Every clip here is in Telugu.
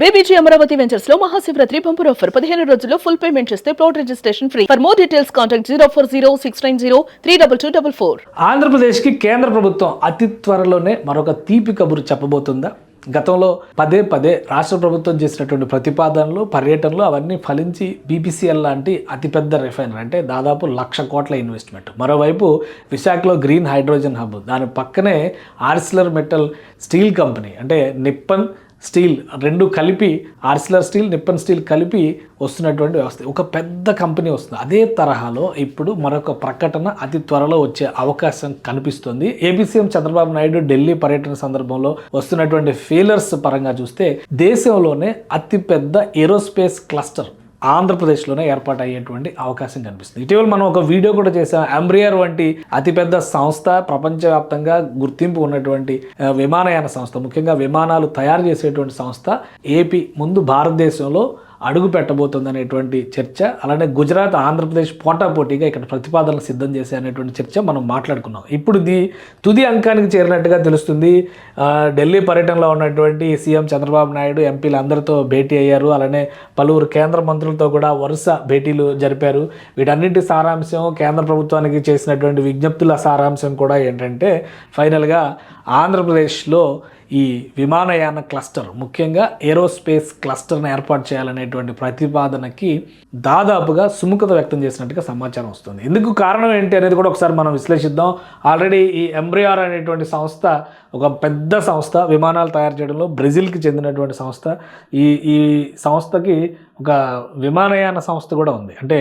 బీబీజీ అమరావతి వెంచర్స్ లో మహాశివరాత్రి బంపర్ ఆఫర్ 15 రోజుల్లో ఫుల్ పేమెంట్ చేస్తే plot registration free. For more details contact 04069032244. Andhra Pradesh కి కేంద్ర ప్రభుత్వం అతి త్వరలోనే మరొక తీపి కబురు చెప్పబోతుందా? గతంలో పదే పదే రాష్ట్ర ప్రభుత్వం చేసినటువంటి ప్రతిపాదనలు, పర్యటనలు అవన్నీ ఫలించి బీపీసీఎల్ లాంటి అతిపెద్ద రిఫైనరీ అంటే దాదాపు 1,00,000 కోట్ల ఇన్వెస్ట్మెంట్, మరోవైపు విశాఖలో గ్రీన్ హైడ్రోజన్ హబ్, దాని పక్కనే ఆర్సిలర్ మెటల్ స్టీల్ కంపెనీ అంటే నిప్పన్ స్టీల్ రెండు కలిపి, ఆర్సిలర్ స్టీల్, నిప్పన్ స్టీల్ కలిపి వస్తున్నటువంటి వ్యవస్థ, ఒక పెద్ద కంపెనీ వస్తుంది. అదే తరహాలో ఇప్పుడు మరొక ప్రకటన అతి త్వరలో వచ్చే అవకాశం కనిపిస్తుంది. ఏపీ సీఎం చంద్రబాబు నాయుడు ఢిల్లీ పర్యటన సందర్భంలో వస్తున్నటువంటి ఫీలర్స్ పరంగా చూస్తే దేశంలోనే అతిపెద్ద ఏరోస్పేస్ క్లస్టర్ ఆంధ్రప్రదేశ్లోనే ఏర్పాటు అయ్యేటువంటి అవకాశం కనిపిస్తుంది. ఇటీవల మనం ఒక వీడియో కూడా చేసాం. ఎంబ్రియర్ వంటి అతిపెద్ద సంస్థ, ప్రపంచవ్యాప్తంగా గుర్తింపు ఉన్నటువంటి విమానయాన సంస్థ, ముఖ్యంగా విమానాలు తయారు చేసేటువంటి సంస్థ ఏపీ ముందు భారతదేశంలో అడుగు పెట్టబోతుంది అనేటువంటి చర్చ, అలానే గుజరాత్, ఆంధ్రప్రదేశ్ పోటాపోటీగా ఇక్కడ ప్రతిపాదనలు సిద్ధం చేసే అనేటువంటి చర్చ మనం మాట్లాడుకున్నాం. ఇప్పుడు తుది అంకానికి చేరినట్టుగా తెలుస్తుంది. ఢిల్లీ పర్యటనలో ఉన్నటువంటి సీఎం చంద్రబాబు నాయుడు ఎంపీలు అందరితో భేటీ అయ్యారు. అలానే పలువురు కేంద్ర మంత్రులతో కూడా వరుస భేటీలు జరిపారు. వీటన్నింటి సారాంశం, కేంద్ర ప్రభుత్వానికి చేసినటువంటి విజ్ఞప్తుల సారాంశం కూడా ఏంటంటే ఫైనల్గా ఆంధ్రప్రదేశ్లో ఈ విమానయాన క్లస్టర్, ముఖ్యంగా ఏరోస్పేస్ క్లస్టర్ని ఏర్పాటు చేయాలనేటువంటి ప్రతిపాదనకి దాదాపుగా సుముఖత వ్యక్తం చేసినట్టుగా సమాచారం వస్తుంది. ఇందుకు కారణం ఏంటి అనేది కూడా ఒకసారి మనం విశ్లేషిద్దాం. ఆల్రెడీ ఈ ఎంబ్రియార్ అనేటువంటి సంస్థ ఒక పెద్ద సంస్థ, విమానాలు తయారు చేయడంలో బ్రెజిల్కి చెందినటువంటి సంస్థ. ఈ సంస్థకి ఒక విమానయాన సంస్థ కూడా ఉంది. అంటే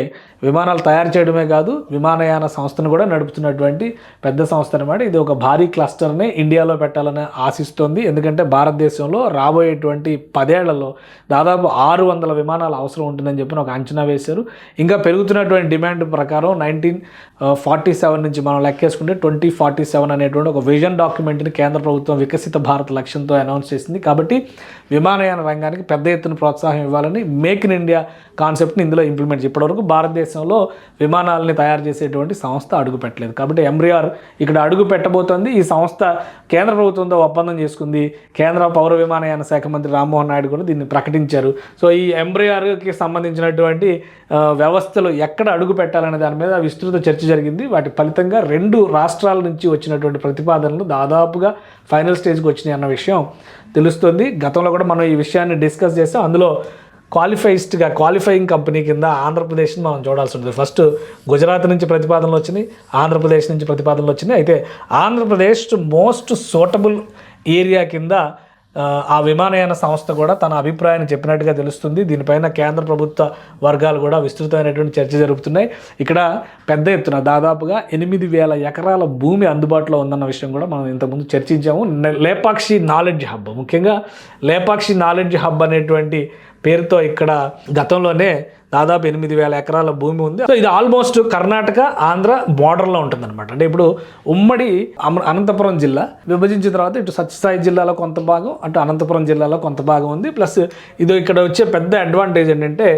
విమానాలు తయారు చేయడమే కాదు, విమానయాన సంస్థను కూడా నడుపుతున్నటువంటి పెద్ద సంస్థ అనమాట. ఇది ఒక భారీ క్లస్టర్ని ఇండియాలో పెట్టాలని ఆశిస్తోంది. ఎందుకంటే భారతదేశంలో రాబోయేటువంటి 10 ఏళ్లలో దాదాపు 600 విమానాలు అవసరం ఉంటుందని చెప్పి ఒక అంచనా వేశారు. ఇంకా పెరుగుతున్నటువంటి డిమాండ్ ప్రకారం 1947 నుంచి మనం లెక్కేసుకుంటే 2047 అనేటువంటి ఒక విజన్ డాక్యుమెంట్ని కేంద్ర ప్రభుత్వం వికసిత భారత్ లక్ష్యంతో అనౌన్స్ చేసింది. కాబట్టి విమానయాన రంగానికి పెద్ద ఎత్తున ప్రోత్సాహం ఇవ్వాలని మేక్ ఇన్ ఇండియా కాన్సెప్ట్ని ఇందులో ఇంప్లిమెంట్ చేసి ఇప్పటివరకు భారతదేశంలో విమానాలని తయారు చేసేటువంటి సంస్థ అడుగు పెట్టలేదు. కాబట్టి ఎంబ్రియార్ ఇక్కడ అడుగు పెట్టబోతోంది. ఈ సంస్థ కేంద్ర ప్రభుత్వంతో ఒప్పందం చేసుకుంది. కేంద్ర పౌర విమానయాన శాఖ మంత్రి రామ్మోహన్ నాయుడు కూడా దీన్ని ప్రకటించారు. సో ఈ ఎంబ్రియార్కి సంబంధించినటువంటి వ్యవస్థలు ఎక్కడ అడుగు పెట్టాలనే దాని మీద విస్తృత చర్చ జరిగింది. వాటి ఫలితంగా 2 రాష్ట్రాల నుంచి వచ్చినటువంటి ప్రతిపాదనలు దాదాపుగా ఫైనల్ స్టేజ్కి వచ్చినాయి అన్న విషయం తెలుస్తుంది. గతంలో కూడా మనం ఈ విషయాన్ని డిస్కస్ చేస్తాం. అందులో క్వాలిఫైయింగ్ కంపెనీ కింద ఆంధ్రప్రదేశ్ని మనం చూడాల్సి ఉంటుంది. ఫస్ట్ గుజరాత్ నుంచి ప్రతిపాదనలు వచ్చినాయి, ఆంధ్రప్రదేశ్ నుంచి ప్రతిపాదనలు వచ్చినాయి. అయితే ఆంధ్రప్రదేశ్ మోస్ట్ సూటబుల్ ఏరియా కింద ఆ విమానయాన సంస్థ కూడా తన అభిప్రాయాన్ని చెప్పినట్టుగా తెలుస్తుంది. దీనిపైన కేంద్ర ప్రభుత్వ వర్గాలు కూడా విస్తృతమైనటువంటి చర్చ జరుపుతున్నాయి. ఇక్కడ పెద్ద ఎత్తున దాదాపుగా 8,000 ఎకరాల భూమి అందుబాటులో ఉందన్న విషయం కూడా మనం ఇంతకుముందు చర్చించాము. లేపాక్షి నాలెడ్జ్ హబ్, ముఖ్యంగా లేపాక్షి నాలెడ్జ్ హబ్ అనేటువంటి పేరుతో ఇక్కడ గతంలోనే దాదాపు 8,000 ఎకరాల భూమి ఉంది. సో ఇది ఆల్మోస్ట్ కర్ణాటక, ఆంధ్ర బార్డర్లో ఉంటుంది అనమాట. అంటే ఇప్పుడు ఉమ్మడి అనంతపురం జిల్లా విభజించిన తర్వాత ఇటు సత్యసాయి జిల్లాలో కొంత భాగం, అటు అనంతపురం జిల్లాలో కొంత భాగం ఉంది. ప్లస్ ఇది ఇక్కడ వచ్చే పెద్ద అడ్వాంటేజ్ ఏంటంటే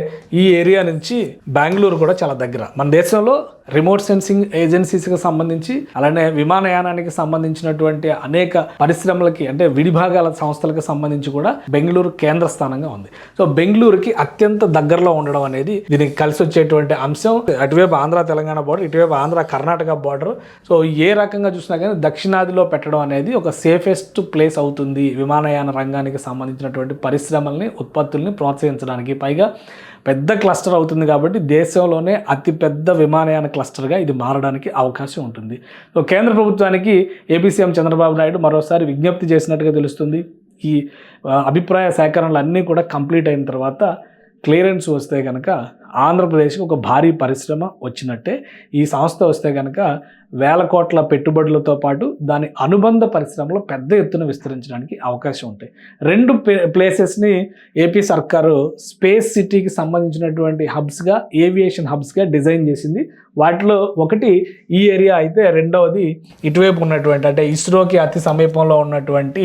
ఈ ఏరియా నుంచి బెంగళూరు కూడా చాలా దగ్గర. మన దేశంలో రిమోట్ సెన్సింగ్ ఏజెన్సీస్కి సంబంధించి, అలానే విమానయానానికి సంబంధించినటువంటి అనేక పరిశ్రమలకి అంటే విడిభాగాల సంస్థలకు సంబంధించి కూడా బెంగళూరు కేంద్ర స్థానంగా ఉంది. సో బెంగళూరుకి అత్యంత దగ్గరలో ఉండడం అనేది దీనికి కలిసి వచ్చేటువంటి అంశం. అటువైపు ఆంధ్ర తెలంగాణ బార్డర్, ఇటువైపు ఆంధ్ర కర్ణాటక బార్డర్. సో ఏ రకంగా చూసినా కానీ దక్షిణాదిలో పెట్టడం అనేది ఒక సేఫెస్ట్ ప్లేస్ అవుతుంది విమానయాన రంగానికి సంబంధించినటువంటి పరిశ్రమల్ని, ఉత్పత్తుల్ని ప్రోత్సహించడానికి. పైగా పెద్ద క్లస్టర్ అవుతుంది కాబట్టి దేశంలోనే అతిపెద్ద విమానయాన క్లస్టర్గా ఇది మారడానికి అవకాశం ఉంటుంది. సో కేంద్ర ప్రభుత్వానికి ఏపీ సీఎం చంద్రబాబు నాయుడు మరోసారి విజ్ఞప్తి చేసినట్టుగా తెలుస్తుంది. ఈ అభిప్రాయ సేకరణలు అన్నీ కూడా కంప్లీట్ అయిన తర్వాత క్లియరెన్స్ వస్తే కనుక ఆంధ్రప్రదేశ్కి ఒక భారీ పరిశ్రమ వచ్చినట్టే. ఈ సంస్థ వస్తే కనుక 1,000 కోట్ల పెట్టుబడులతో పాటు దాని అనుబంధ పరిశ్రమలు పెద్ద ఎత్తున విస్తరించడానికి అవకాశం ఉంటాయి. 2 ప్లేసెస్ని ఏపీ సర్కారు స్పేస్ సిటీకి సంబంధించినటువంటి హబ్స్గా, ఏవియేషన్ హబ్స్గా డిజైన్ చేసింది. వాటిలో ఒకటి ఈ ఏరియా అయితే, రెండవది ఇటువైపు ఉన్నటువంటి అంటే ఇస్రోకి అతి సమీపంలో ఉన్నటువంటి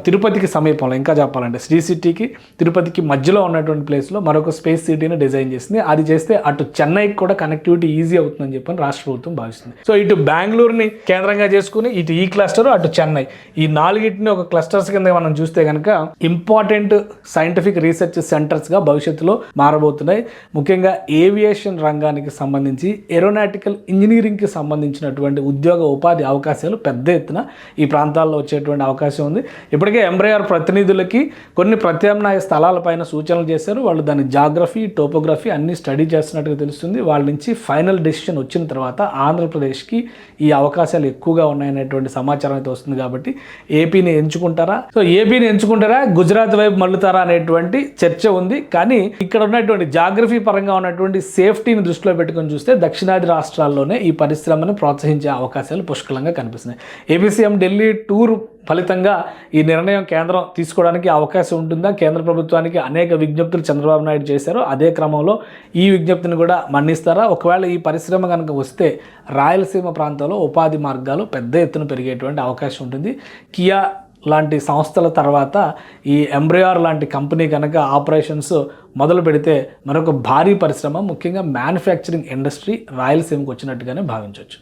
తిరుపతికి సమీపంలో, ఇంకా చెప్పాలంటే శ్రీ సిటీకి తిరుపతికి మధ్యలో ఉన్నటువంటి ప్లేస్లో మరొక స్పేస్ సిటీని డిజైన్ చేసింది. అది చేస్తే అటు చెన్నైకి కూడా కనెక్టివిటీ ఈజీ అవుతుందని చెప్పని రాష్ట్ర ప్రభుత్వం భావిస్తుంది. సో ఇటు బెంగళూరుని కేంద్రంగా చేసుకుని ఇటు ఈ క్లస్టర్, అటు చెన్నై, ఈ నాలుగిటిని ఒక క్లస్టర్స్ కింద మనం చూస్తే కనుక ఇంపార్టెంట్ సైంటిఫిక్ రీసెర్చ్ సెంటర్స్గా భవిష్యత్తులో మారబోతున్నాయి. ముఖ్యంగా ఏవియేషన్ రంగానికి సంబంధించి ఏరోనాటికల్ ఇంజనీరింగ్కి సంబంధించినటువంటి ఉద్యోగ ఉపాధి అవకాశాలు పెద్ద ఎత్తున ఈ ప్రాంతాల్లో వచ్చేటువంటి అవకాశం ఉంది. ఇప్పటికే ఎంబ్రయర్ ప్రతినిధులకి కొన్ని ప్రత్యామ్నాయ స్థలాలపైన సూచనలు చేశారు. వాళ్ళు దాని జాగ్రఫీ, టోపోగ్రఫీ అన్ని స్టడీ చేస్తున్నట్టుగా తెలుస్తుంది. వాళ్ళ నుంచి ఫైనల్ డెసిషన్ వచ్చిన తర్వాత ఆంధ్రప్రదేశ్కి ఈ అవకాశాలు ఎక్కువగా ఉన్నాయనేటువంటి సమాచారం అయితే వస్తుంది. కాబట్టి ఏపీని ఎంచుకుంటారా గుజరాత్ వైపు మళ్ళుతారా అనేటువంటి చర్చ ఉంది. కానీ ఇక్కడ ఉన్నటువంటి జాగ్రఫీ పరంగా ఉన్నటువంటి సేఫ్టీని దృష్టిలో పెట్టుకొని చూస్తే దక్షిణాది రాష్ట్రాల్లోనే ఈ పరిశ్రమను ప్రోత్సహించే అవకాశాలు పుష్కలంగా కనిపిస్తున్నాయి. ఏపీ సీఎం ఢిల్లీ టూర్ ఫలితంగా ఈ నిర్ణయం కేంద్రం తీసుకోవడానికి అవకాశం ఉంటుందా? కేంద్ర ప్రభుత్వానికి అనేక విజ్ఞప్తులు చంద్రబాబు నాయుడు చేశారు. అదే క్రమంలో ఈ విజ్ఞప్తిని కూడా మన్నిస్తారా? ఒకవేళ ఈ పరిశ్రమ కనుక వస్తే రాయలసీమ ప్రాంతంలో ఉపాధి మార్గాలు పెద్ద ఎత్తున పెరిగేటువంటి అవకాశం ఉంటుంది. కియా లాంటి సంస్థల తర్వాత ఈ ఎంబ్రయర్ లాంటి కంపెనీ కనుక ఆపరేషన్స్ మొదలు పెడితే మరొక భారీ పరిశ్రమ, ముఖ్యంగా మ్యానుఫ్యాక్చరింగ్ ఇండస్ట్రీ రాయలసీమకు వచ్చినట్టుగానే భావించవచ్చు.